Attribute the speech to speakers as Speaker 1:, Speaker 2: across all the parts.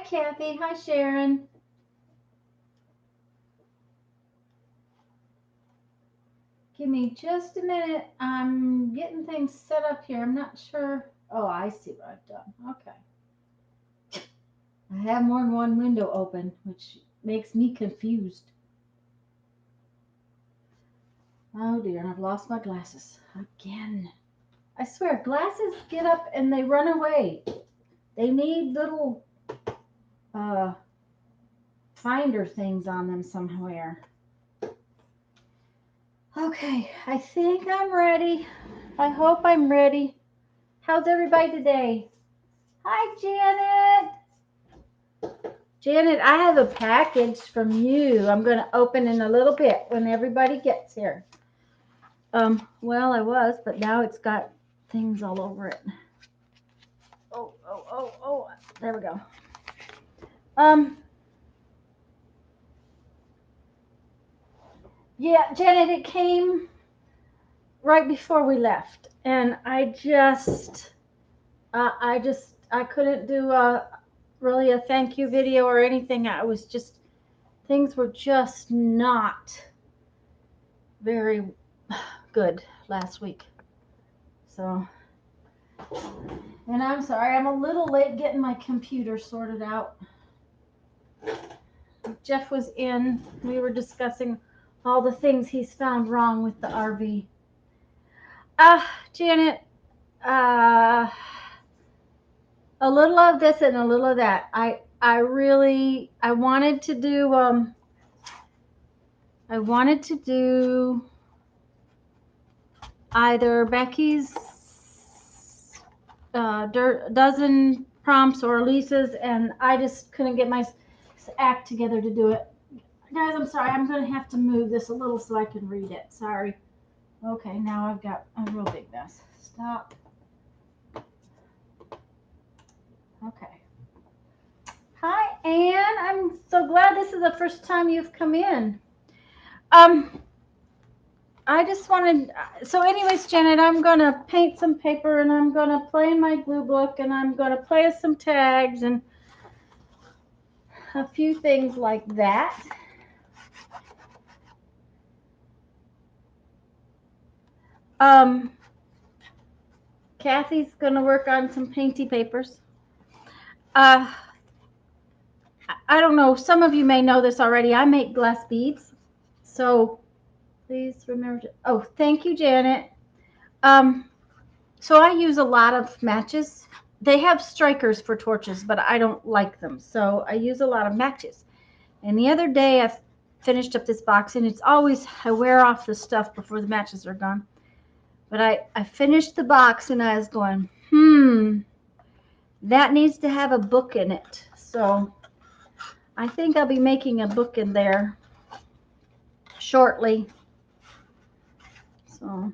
Speaker 1: Kathy. Hi, Sharon. Give me just a minute. I'm getting things set up here. I'm not sure. Oh, I see what I've done. Okay. I have more than one window open, which makes me confused. Oh dear, I've lost my glasses again. I swear, glasses get up and they run away. They need little uh, finder things on them somewhere. Okay, I think I'm ready. I hope I'm ready. How's everybody today? Hi, Janet. Janet, I have a package from you. I'm going to open in a little bit when everybody gets here. Well, I was, but now it's got things all over it. Oh. There we go. Yeah, Janet, it came right before we left, and I couldn't do really a thank you video or anything. Things were just not very good last week. So, and I'm sorry, I'm a little late getting my computer sorted out. Jeff was in. We were discussing all the things he's found wrong with the RV. Janet, a little of this and a little of that. I wanted to do either Becky's dozen prompts or Lisa's, and I just couldn't get my act together to do it. Guys, I'm sorry. I'm going to have to move this a little so I can read it. Sorry. Okay, now I've got a real big mess. Stop. Okay. Hi, Anne. I'm so glad this is the first time you've come in. I just wanted, so anyways, Janet, I'm going to paint some paper and I'm going to play my glue book and I'm going to play with some tags and a few things like that. Kathy's going to work on some painty papers. I don't know, some of you may know this already. I make glass beads. So please remember to, oh, thank you, Janet. So I use a lot of matches. They have strikers for torches, but I don't like them. So I use a lot of matches. And the other day I finished up this box, and it's always, I wear off the stuff before the matches are gone. But I finished the box and I was going, that needs to have a book in it. So I think I'll be making a book in there shortly. So,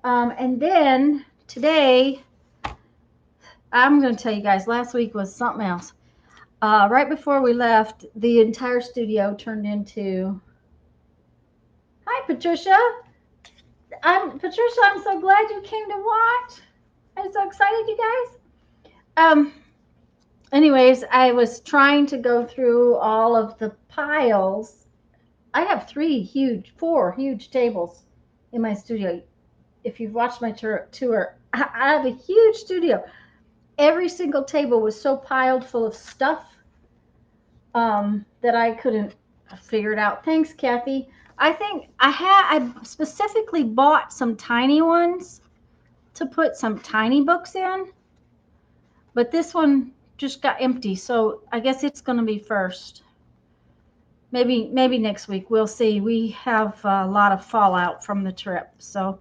Speaker 1: and then today, I'm going to tell you guys, last week was something else. Right before we left, the entire studio turned into, hi, Patricia. Patricia, I'm so glad you came to watch. I'm so excited, you guys. Anyways, I was trying to go through all of the piles. I have four huge tables in my studio. If you've watched my tour, I have a huge studio. Every single table was so piled full of stuff that I couldn't figure it out. Thanks, Kathy. I think I specifically bought some tiny ones to put some tiny books in, but this one just got empty, so I guess it's going to be first. Maybe next week, we'll see. We have a lot of fallout from the trip, so.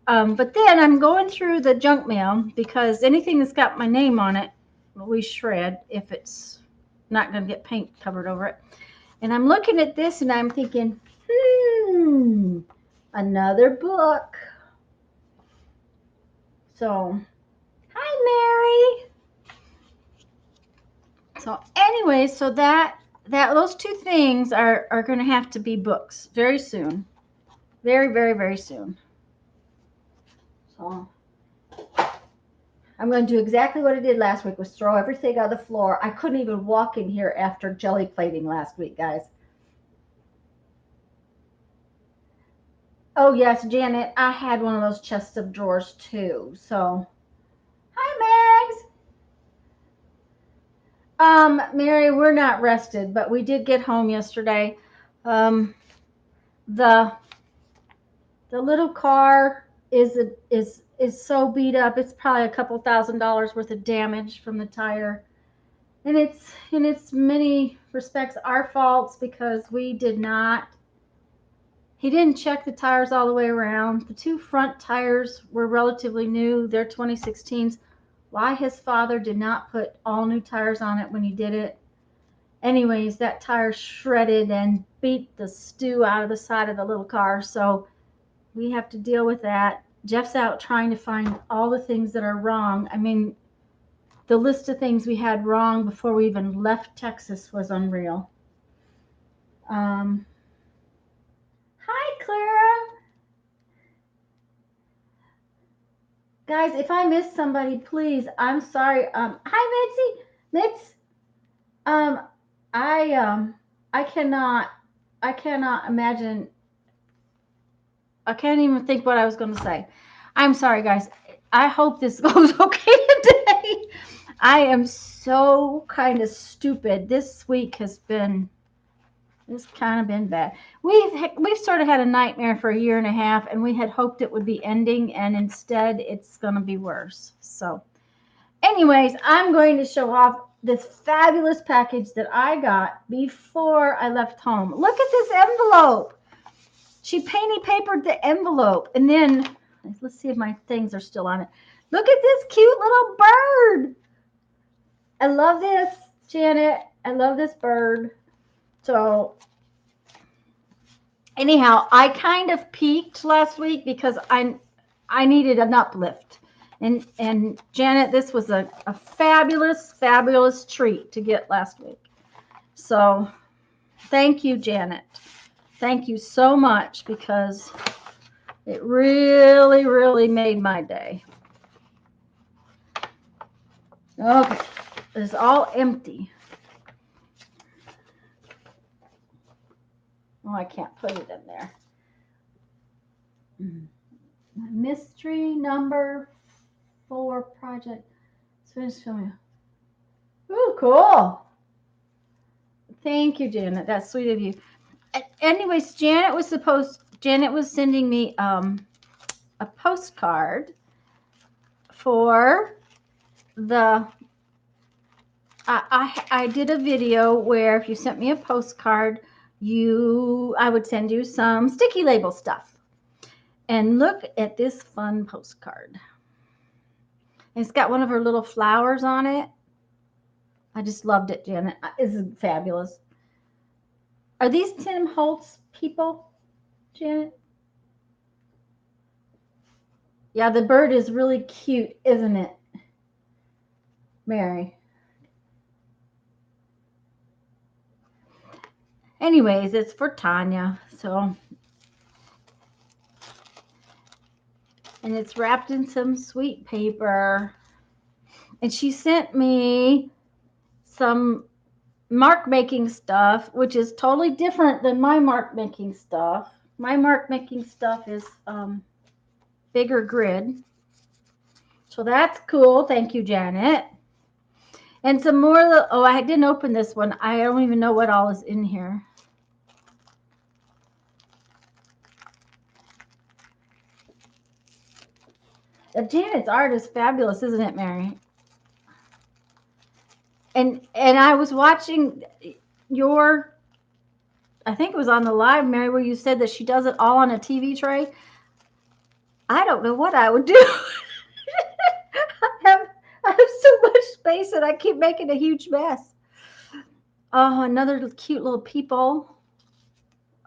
Speaker 1: But then I'm going through the junk mail because anything that's got my name on it, we shred if it's not going to get paint covered over it. And I'm looking at this and I'm thinking, another book. So, hi, Mary. So anyway, so those two things are going to have to be books very soon. Very, very, very soon. So, I'm going to do exactly what I did last week, was throw everything on the floor. I couldn't even walk in here after jelly plating last week, guys. Oh, yes, Janet, I had one of those chests of drawers too. So, hi, Megs. Mary, we're not rested, but we did get home yesterday. Um, the little car is so beat up. It's probably a couple $1,000s worth of damage from the tire. And it's in its many respects our faults because we did not. He didn't check the tires all the way around. The two front tires were relatively new. They're 2016s. Why his father did not put all new tires on it when he did it. Anyways, that tire shredded and beat the stew out of the side of the little car. So we have to deal with that. Jeff's out trying to find all the things that are wrong. I mean, the list of things we had wrong before we even left Texas was unreal. Hi, Clara. Guys, if I missed somebody, please, I'm sorry. Hi, Mitzi. Mitz. Um, I cannot imagine. I can't even think what I was going to say. I'm sorry, guys. I hope this goes okay today. I am so kind of stupid. This week has been, it's kind of been bad. We've sort of had a nightmare for a year and a half, and we had hoped it would be ending, and instead it's going to be worse. So, anyways, I'm going to show off this fabulous package that I got before I left home. Look at this envelope. She painted papered the envelope, and then let's see if my things are still on it. Look at this cute little bird. I love this, Janet. I love this bird. So anyhow, I kind of peaked last week because I needed an uplift. And Janet, this was a fabulous treat to get last week. So thank you, Janet. Thank you so much because it really made my day. Okay, it's all empty. Oh, I can't put it in there. Mystery number 4 project. Finish filming. Ooh, cool. Thank you, Janet. That's sweet of you. Anyways, Janet was sending me a postcard for the I did a video where if you sent me a postcard, I would send you some sticky label stuff. And look at this fun postcard. And it's got one of her little flowers on it. I just loved it, Janet. This is fabulous. Are these Tim Holtz people, Janet? Yeah, the bird is really cute, isn't it, Mary? Anyways, it's for Tanya. So, and it's wrapped in some sweet paper. And she sent me some mark making stuff, which is totally different than my mark making stuff. My mark making stuff is bigger grid. So that's cool. Thank you, Janet. And some more. Oh, I didn't open this one. I don't even know what all is in here. Janet's art is fabulous, isn't it, Mary? And I was watching your, I think it was on the live, Mary, where you said that she does it all on a TV tray. I don't know what I would do. I have so much space and I keep making a huge mess. Oh, another cute little people.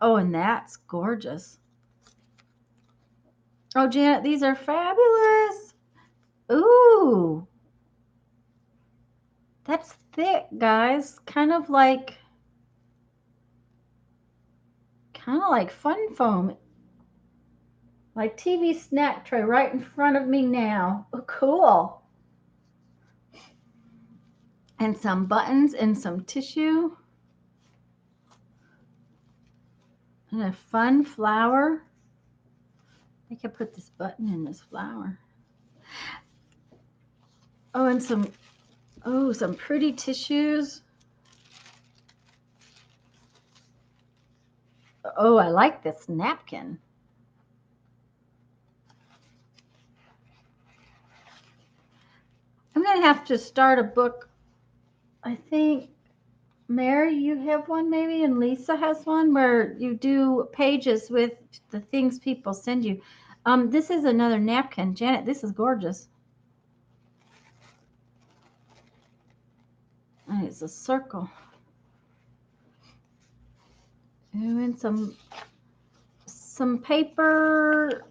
Speaker 1: Oh, and that's gorgeous. Oh, Janet, these are fabulous. Ooh. That's thick, guys. Kind of like fun foam. Like TV snack tray right in front of me now. Oh, cool. and some buttons and some tissue and a fun flower. I could put this button in this flower. Oh, and some pretty tissues. Oh, I like this napkin. I'm going to have to start a book. I think, Mary, you have one maybe, and Lisa has one where you do pages with the things people send you. This is another napkin. Janet, this is gorgeous. And it's a circle. And some paper.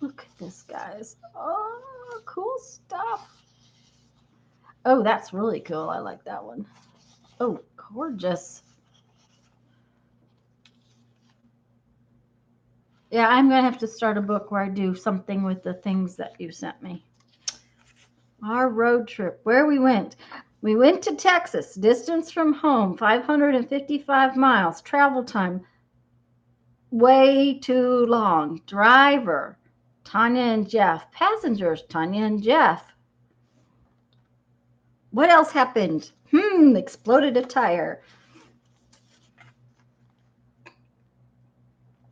Speaker 1: Look at this, guys. Oh, cool stuff. Oh, that's really cool. I like that one. Oh, gorgeous. Yeah, I'm going to have to start a book where I do something with the things that you sent me. Our road trip, where we went. We went to Texas, distance from home, 555 miles, travel time, way too long. Driver, Tanya and Jeff. Passengers, Tanya and Jeff. What else happened? Exploded a tire.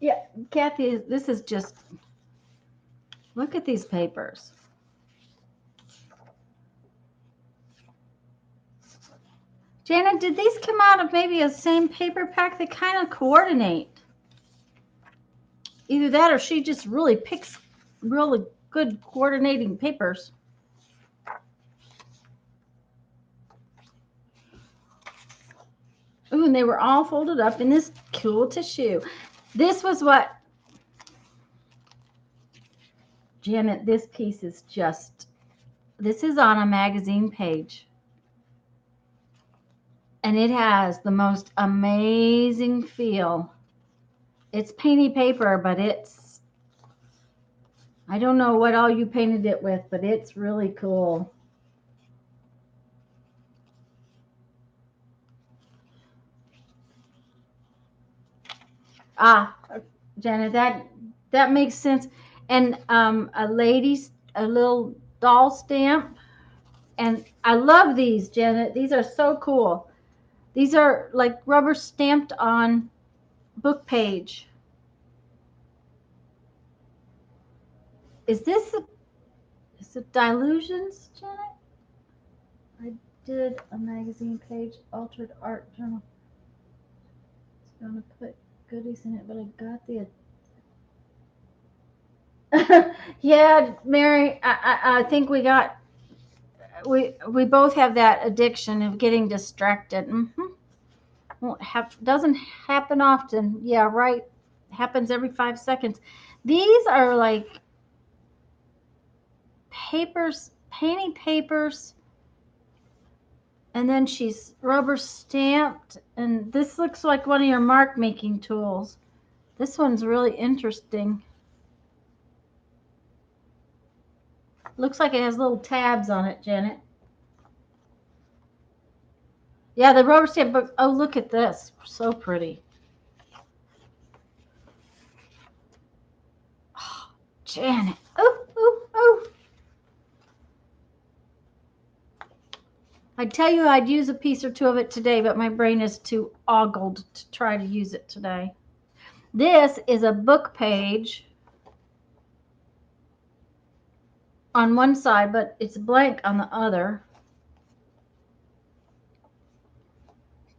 Speaker 1: Yeah, Kathy, this is just, look at these papers. Janet, did these come out of maybe a same paper pack? They kind of coordinate. Either that or she just really picks really good coordinating papers. Ooh, and they were all folded up in this cool tissue. This was what, Janet, this piece is just, this is on a magazine page. And it has the most amazing feel. It's painty paper, but it's, I don't know what all you painted it with, but it's really cool. Ah, Janet, that makes sense. And a little doll stamp. And I love these, Janet. These are so cool. These are like rubber stamped on book page. Is it Dilutions, Janet? I did a magazine page, altered art journal. It's gonna put goodies in it, but I got the. Yeah, Mary, I think we both have that addiction of getting distracted. Doesn't happen often. Yeah, right. Happens every 5 seconds. These are like papers, painting papers, and then she's rubber stamped. And this looks like one of your mark making tools. This one's really interesting. Looks like it has little tabs on it, Janet. Yeah, the rubber stamp book. Oh, look at this. So pretty. Oh, Janet. Oh, oh, oh. I'd tell you I'd use a piece or two of it today, but my brain is too ogled to try to use it today. This is a book page on one side, but it's blank on the other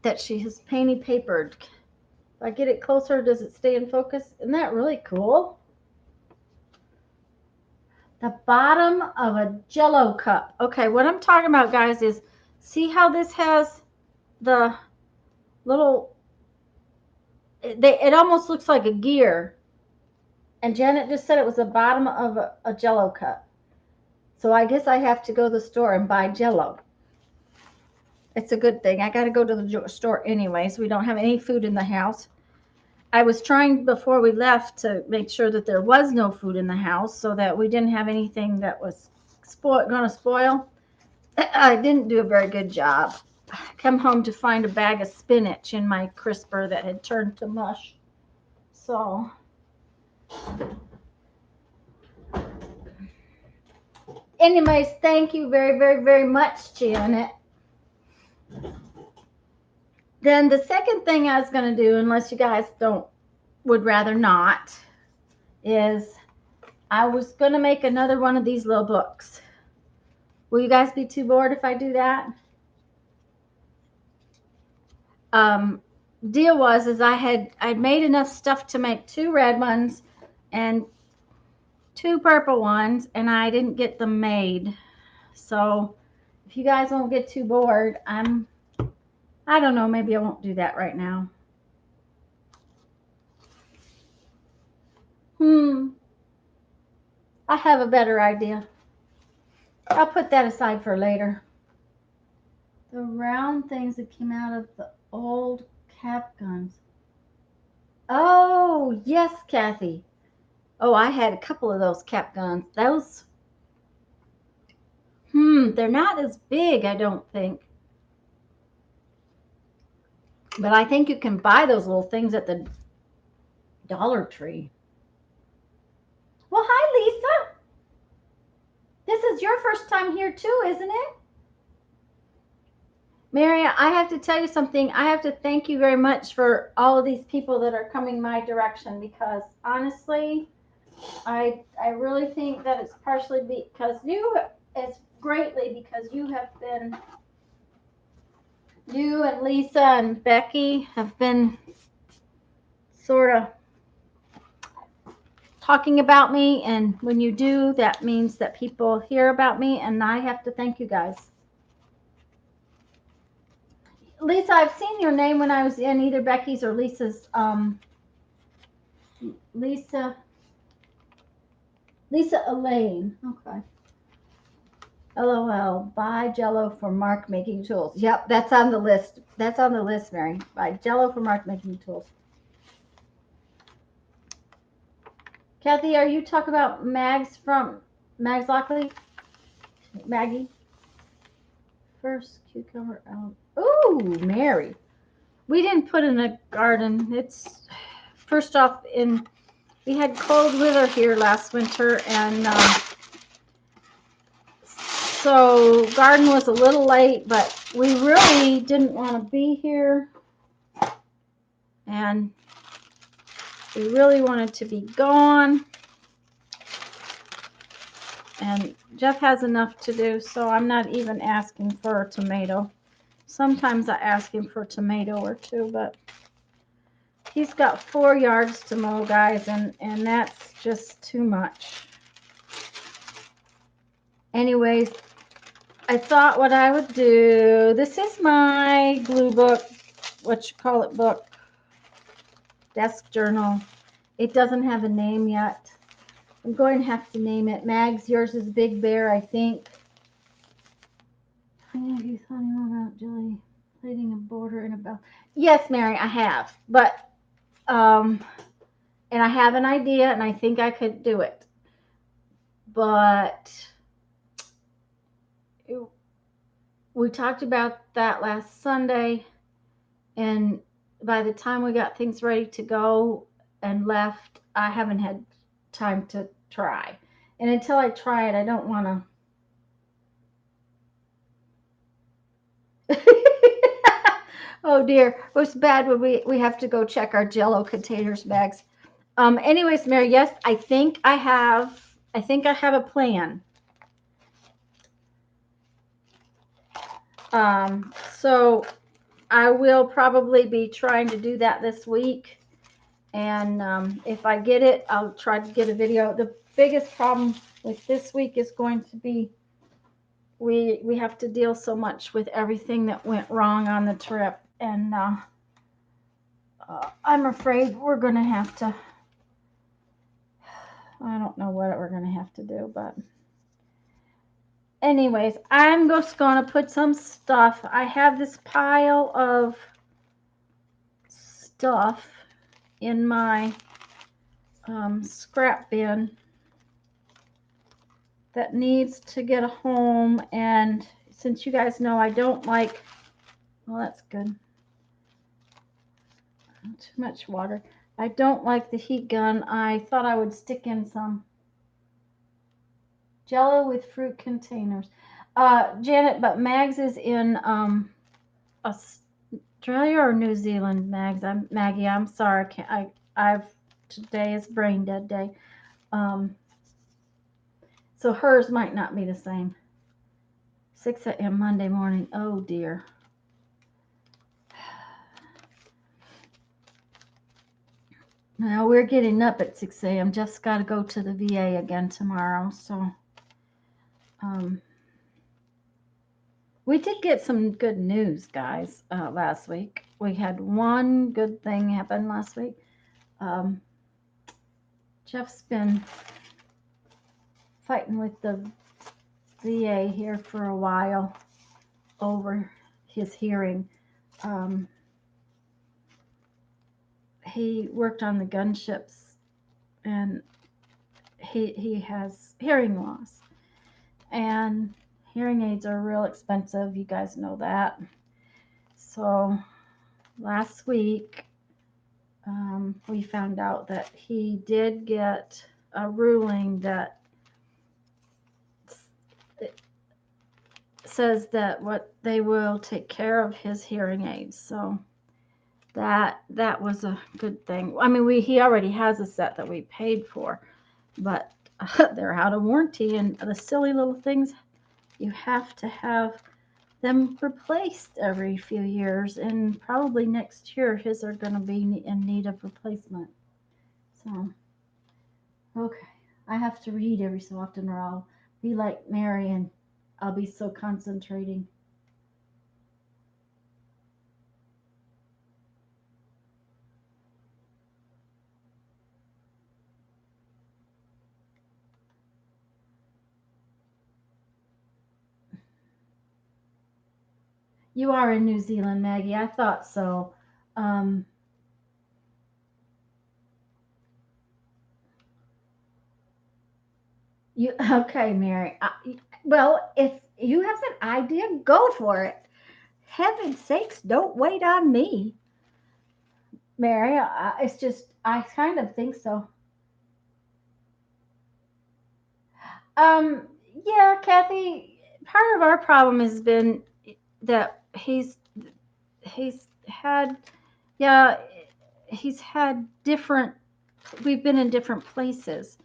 Speaker 1: that she has painted papered. If I get it closer, does it stay in focus? Isn't that really cool? The bottom of a Jello cup. Okay, what I'm talking about, guys, is see how this has the little, it almost looks like a gear. And Janet just said it was the bottom of a Jello cup. So I guess I have to go to the store and buy Jello. It's a good thing. I got to go to the store anyway, so we don't have any food in the house. I was trying before we left to make sure that there was no food in the house so that we didn't have anything that was going to spoil. I didn't do a very good job. I come home to find a bag of spinach in my crisper that had turned to mush. So, anyways, thank you very, very, very much, Janet. Then the second thing I was going to do, unless you guys would rather not, is I was going to make another one of these little books. Will you guys be too bored if I do that? Deal was I'd made enough stuff to make 2 red ones and 2 purple ones, and I didn't get them made. So if you guys won't get too bored, I don't know, maybe I won't do that right now. I have a better idea. I'll put that aside for later. The round things that came out of the old cap guns. Oh, yes, Kathy. Oh, I had a couple of those cap guns. Those, they're not as big, I don't think. But I think you can buy those little things at the Dollar Tree. Well, hi, Lisa. This is your first time here too, isn't it? Mary, I have to tell you something. I have to thank you very much for all of these people that are coming my direction, because honestly, I really think that it's partially because it's greatly because you and Lisa and Becky have been sort of talking about me, and when you do, that means that people hear about me, and I have to thank you guys. Lisa, I've seen your name when I was in either Becky's or Lisa's. Lisa Elaine. Okay. LOL. Buy Jello for mark making tools. Yep, that's on the list. That's on the list, Mary. Buy Jello for mark making tools. Kathy, are you talking about Mags from Mags Lockley? Maggie? First cucumber out. Ooh, Mary. We didn't put in a garden. It's first off we had cold weather here last winter, and so garden was a little late, but we really didn't want to be here, and we really wanted to be gone. And Jeff has enough to do, so I'm not even asking for a tomato. Sometimes I ask him for a tomato or 2, but he's got 4 yards to mow, guys, and that's just too much. Anyways, I thought what I would do, this is my glue book, book, desk journal. It doesn't have a name yet. I'm going to have to name it. Mags, yours is Big Bear, I think. You thought about jelly plating a border in a bell. Yes, Mary, I have, but and I have an idea, and I think I could do it, but we talked about that last Sunday, and by the time we got things ready to go and left, I haven't had time to try. And until I try it, I don't want to. Oh dear, what's bad when we have to go check our Jello containers bags. Anyways, Mary, yes, I think I have a plan. So I will probably be trying to do that this week. And if I get it, I'll try to get a video. The biggest problem with this week is going to be we have to deal so much with everything that went wrong on the trip. And I'm afraid we're going to have to, I don't know what we're going to have to do, but anyways, I'm just going to put some stuff. I have this pile of stuff in my scrap bin that needs to get a home, and since you guys know I don't like, well, that's good. Too much water. I don't like the heat gun. I thought I would stick in some Jello with fruit containers. Janet, but Mags is in Australia or New Zealand, Mags. Maggie. I'm sorry. I've today is brain dead day. So hers might not be the same. 6 a.m. Monday morning. Oh dear. Now we're getting up at 6 a.m. Just got to go to the VA again tomorrow. So we did get some good news, guys, last week. We had one good thing happen last week. Jeff's been fighting with the VA here for a while over his hearing. He worked on the gunships, and he has hearing loss. And hearing aids are real expensive. You guys know that. So last week, we found out that he did get a ruling that says that what they will take care of his hearing aids. So that was a good thing. I mean, he already has a set that we paid for, but they're out of warranty, and the silly little things, you have to have them replaced every few years, and probably next year his are going to be in need of replacement. So, okay, I have to read every so often, or I'll be like Mary and I'll be so concentrating. You are in New Zealand, Maggie. I thought so. You okay, Mary? Well, if you have an idea, go for it. Heaven's sakes, don't wait on me, Mary. It's just I kind of think so. Um, yeah, Kathy. Part of our problem has been that he's had, yeah, he's had different. We've been in different places,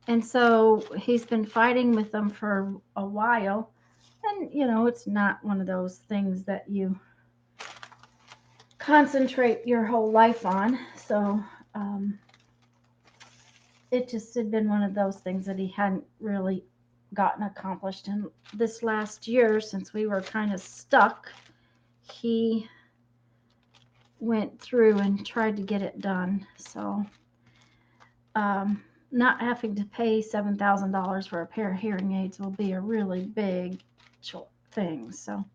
Speaker 1: and so he's been fighting with them for a while. And it's not one of those things that you concentrate your whole life on. So it just had been one of those things that he hadn't really gotten accomplished. And this last year, since we were kind of stuck, he went through and tried to get it done. So not having to pay $7,000 for a pair of hearing aids will be a really big thing. So,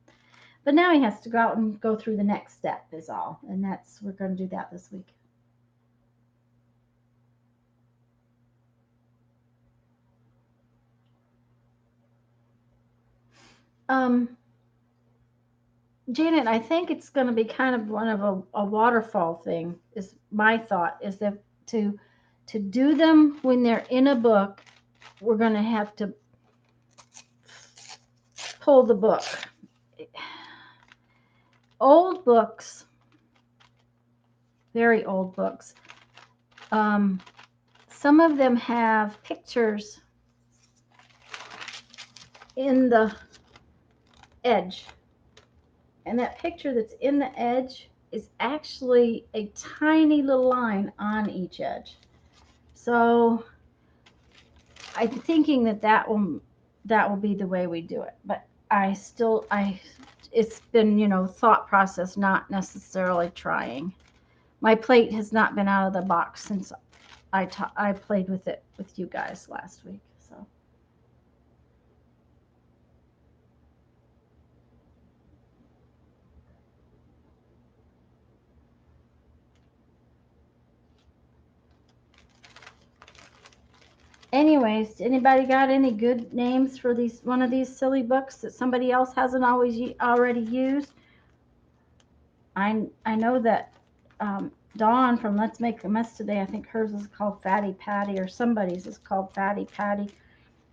Speaker 1: but now he has to go out and go through the next step is all. And we're going to do that this week. Janet, I think it's going to be kind of one of a waterfall thing. Is my thought is that to do them when they're in a book, we're going to have to pull the book. Old books, very old books. Some of them have pictures in the edge. And that picture that's in the edge is actually a tiny little line on each edge. So I'm thinking that will be the way we do it. But it's been, thought process, not necessarily trying. My plate has not been out of the box since I played with it with you guys last week. So. Anyways, anybody got any good names for these one of these silly books that somebody else hasn't already used? I know that Dawn from Let's Make a Mess Today, I think hers is called Fatty Patty, or somebody's is called Fatty Patty.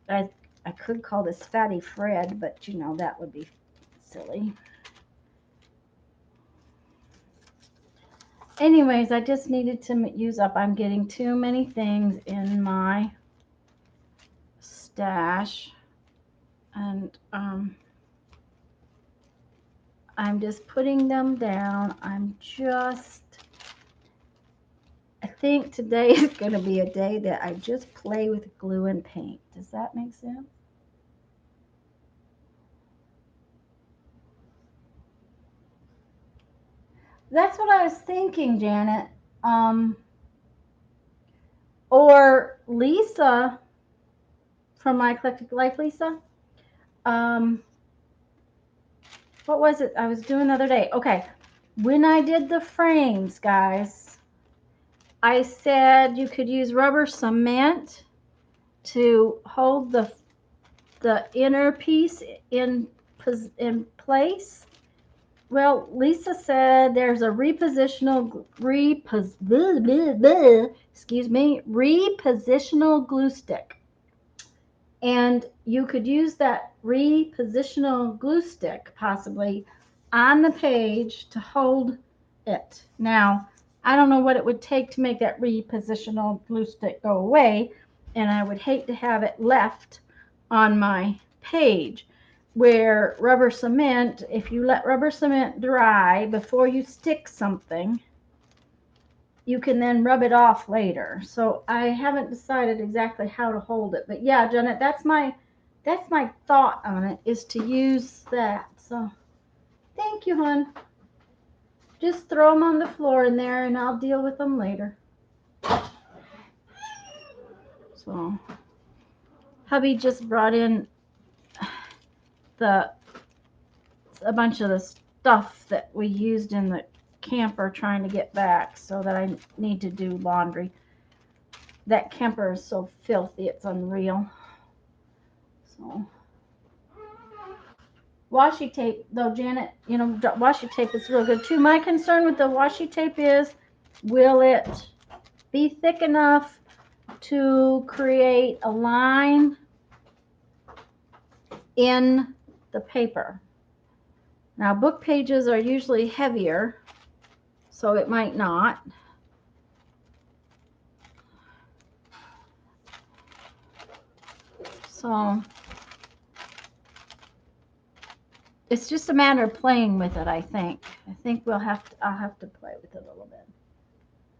Speaker 1: I could call this Fatty Fred, but you know that would be silly. Anyways, I just needed to use up. I'm getting too many things in my stash, and I'm just putting them down. I think today is going to be a day that I just play with glue and paint. Does that make sense? That's what I was thinking, Janet. Or Lisa from My Eclectic Life, Lisa. What was it I was doing the other day? Okay, when I did the frames, guys, I said you could use rubber cement to hold the inner piece in place. Well, Lisa said there's a repositional glue stick, and you could use that repositional glue stick possibly on the page to hold it. Now, I don't know what it would take to make that repositional glue stick go away, and I would hate to have it left on my page. Where rubber cement, if you let rubber cement dry before you stick something, you can then rub it off later. So I haven't decided exactly how to hold it, but yeah, Janet, that's my thought on it, is to use that. So thank you, hon. Just throw them on the floor in there and I'll deal with them later. So hubby just brought in a bunch of the stuff that we used in the camper trying to get back, so that I need to do laundry. That camper is so filthy, it's unreal. So washi tape, though, Janet, you know, washi tape is real good too. My concern with the washi tape is, will it be thick enough to create a line in the paper? Now, book pages are usually heavier, so it might not. So it's just a matter of playing with it, I think. I'll have to play with it a little bit.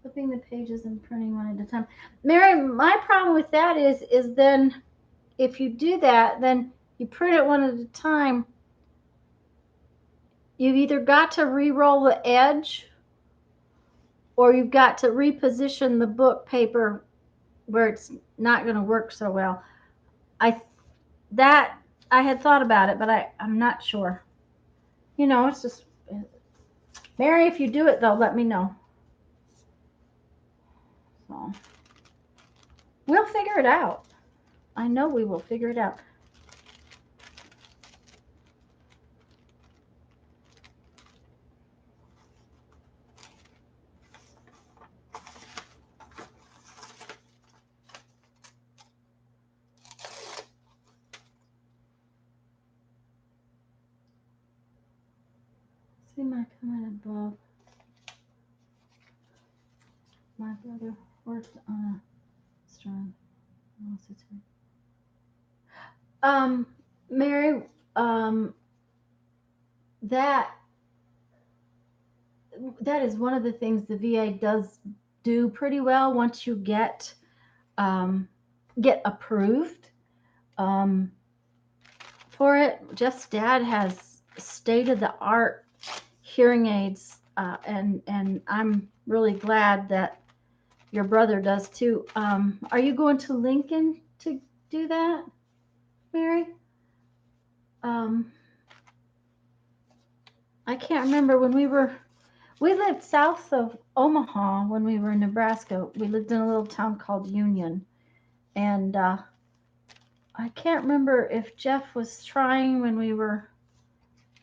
Speaker 1: Flipping the pages and printing one at a time. Mary, my problem with that is then if you do that, then you print it one at a time. You've either got to re-roll the edge, or you've got to reposition the book paper where it's not going to work so well. I had thought about it, but I'm not sure. You know, it's just, Mary, if you do it though, let me know. So we'll figure it out. I know we will figure it out. See my comment above. My brother worked on a strong. Mary, that is one of the things the VA does do pretty well once you get approved for it. Jeff's dad has state of the art hearing aids, and I'm really glad that your brother does too. Are you going to Lincoln to do that, Mary? I can't remember when we lived south of Omaha when we were in Nebraska. We lived in a little town called Union, And I can't remember if Jeff was trying when we were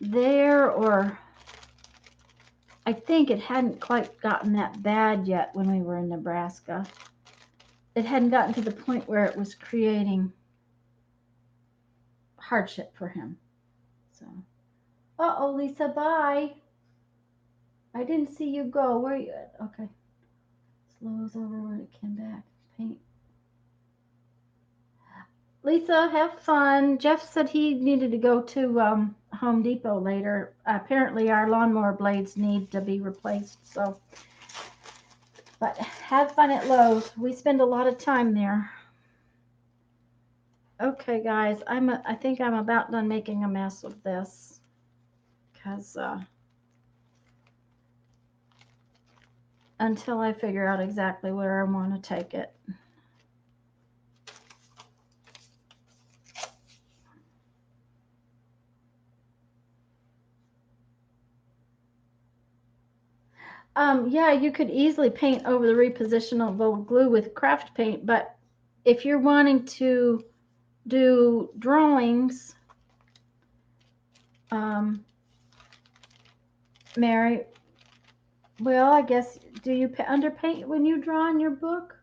Speaker 1: there, or I think it hadn't quite gotten that bad yet when we were in Nebraska. It hadn't gotten to the point where it was creating hardship for him. So, uh-oh, Lisa, bye. I didn't see you go. Where are you at? Okay. Slows over when it came back. Paint. Lisa, have fun. Jeff said he needed to go to Home Depot later. Apparently, our lawnmower blades need to be replaced. So, but have fun at Lowe's. We spend a lot of time there. Okay, guys, I think I'm about done making a mess of this because until I figure out exactly where I want to take it. Yeah, you could easily paint over the repositionable glue with craft paint, but if you're wanting to do drawings, Mary, well, I guess, do you underpaint when you draw in your book?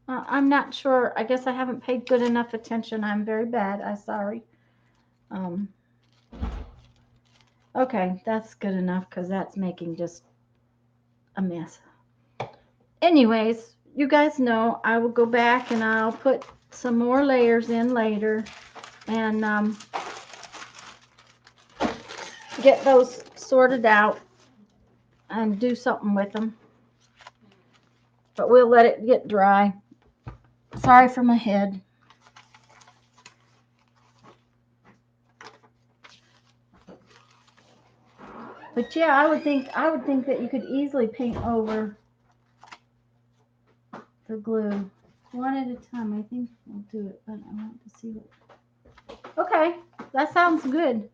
Speaker 1: I'm not sure. I guess I haven't paid good enough attention. I'm very bad. I'm sorry. Okay, that's good enough because that's making just a mess. Anyways, you guys know I will go back and I'll put some more layers in later and get those sorted out and do something with them. But we'll let it get dry. Sorry for my head. But yeah, I would think that you could easily paint over the glue. One at a time. I think I'll do it, but I want to see what. Okay, that sounds good.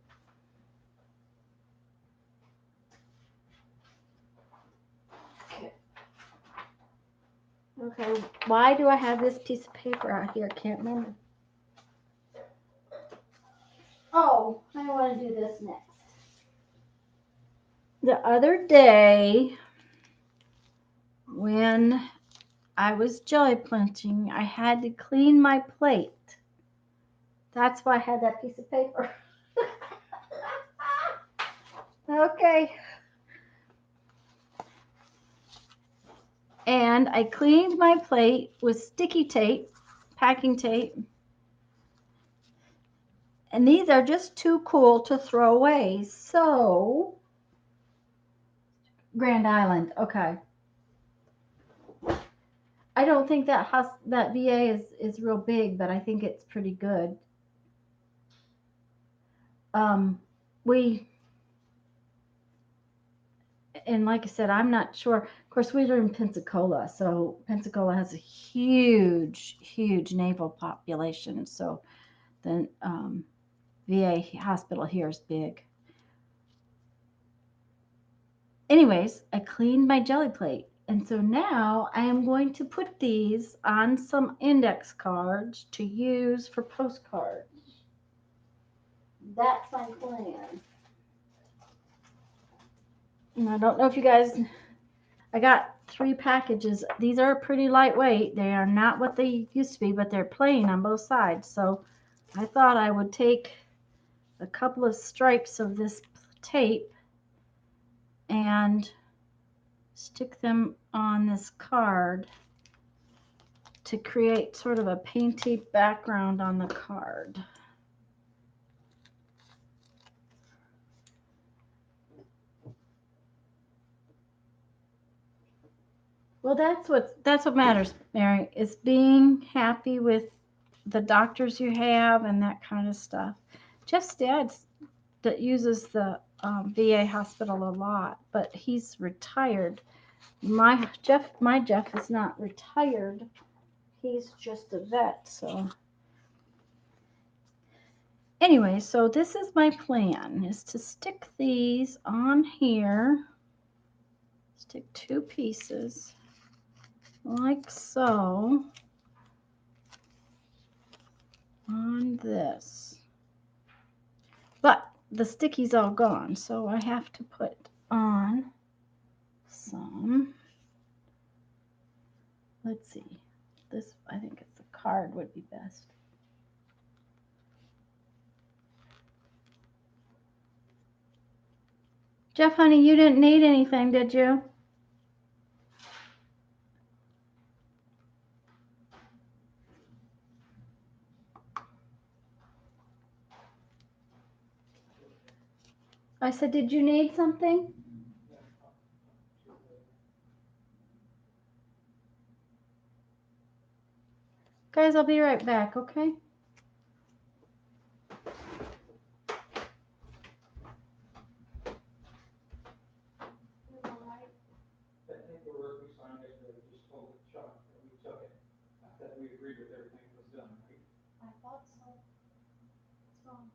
Speaker 1: Okay, why do I have this piece of paper out here? I can't remember. Oh, I want to do this next. The other day, when I was jelly punching, I had to clean my plate. That's why I had that piece of paper. Okay. And I cleaned my plate with sticky tape, packing tape. And these are just too cool to throw away. So, Grand Island, okay. I don't think that VA is real big, but I think it's pretty good. And like I said, I'm not sure. Of course, we live in Pensacola, so Pensacola has a huge naval population. So the VA hospital here is big. Anyways, I cleaned my jelly plate. And so now I am going to put these on some index cards to use for postcards. That's my plan. And I don't know if you guys, I got 3 packages. These are pretty lightweight. They are not what they used to be, but they're plain on both sides. So I thought I would take a couple of stripes of this tape and stick them on this card to create sort of a painty background on the card. Well, that's what matters, Mary, is being happy with the doctors you have and that kind of stuff. Jeff's dad that uses the VA hospital a lot, but he's retired. My Jeff is not retired. He's just a vet. So anyway, so this is my plan: is to stick these on here. Stick 2 pieces. like so on this. But the sticky's all gone, so I have to put on some. Let's see. This, I think it's a card would be best. Jeff, honey, you didn't need anything, did you? I said, did you need something? Guys, I'll be right back, okay? I thought so. What's wrong?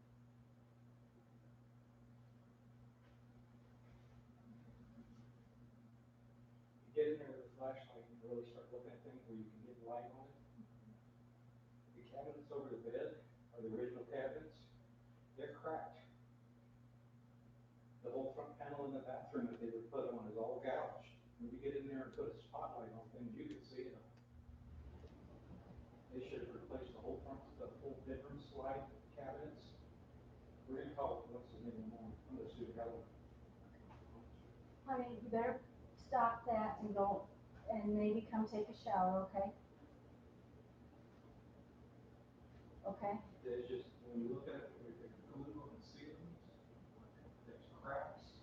Speaker 2: Get in there with a flashlight and really start looking at things where you can get light on it. The cabinets over the bed are the original cabinets. They're cracked. The whole front panel in the bathroom that they were put on is all gouged. When you get in there and put a spotlight on things, you can see them. They should have replaced the whole front, the whole bedroom slide cabinets. We're gonna call it, what's his name, I'm gonna sue the hell out of him.
Speaker 1: Honey, you better stop that and go and maybe come take a shower, okay? Okay.
Speaker 2: It's just, when you look at it, there's glue on the ceilings, there's cracks.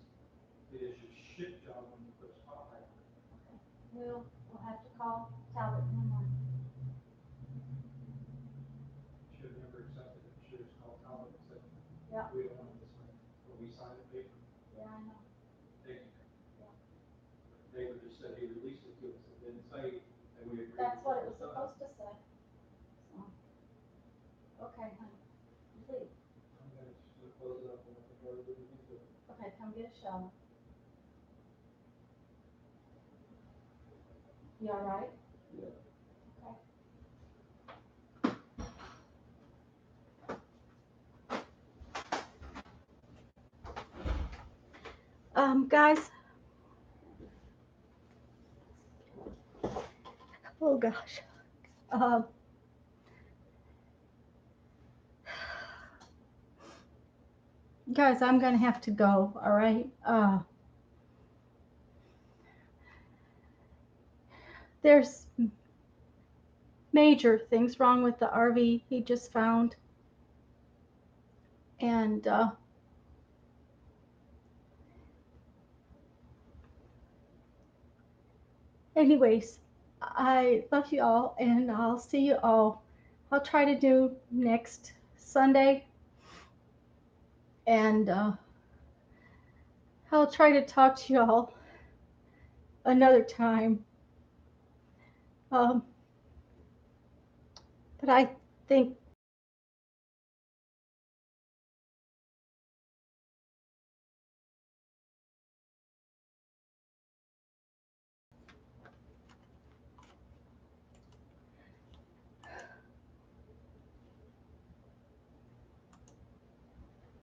Speaker 2: It is just shit job when you put a spotlight on it.
Speaker 1: We'll have to call Talbot in the morning.
Speaker 2: Should have never accepted it, should have called Talbot and said,
Speaker 1: Yeah.
Speaker 2: we don't want this way, but we signed the paper,
Speaker 1: Yeah, I know.
Speaker 2: thank you.
Speaker 1: Yeah.
Speaker 2: David just said he released it to us, it didn't say that we agreed.
Speaker 1: That's what it was supposed to say. So. Okay, honey. Please.
Speaker 2: I'm gonna just close it up and let the door do into it.
Speaker 1: Okay, come get a shower. You all right?
Speaker 2: Yeah.
Speaker 1: Okay. Guys. Oh gosh. Guys, I'm gonna have to go. All right. There's major things wrong with the RV he just found, and anyways, I love you all, and I'll see you all. I'll try to do next Sunday, and I'll try to talk to you all another time. But I think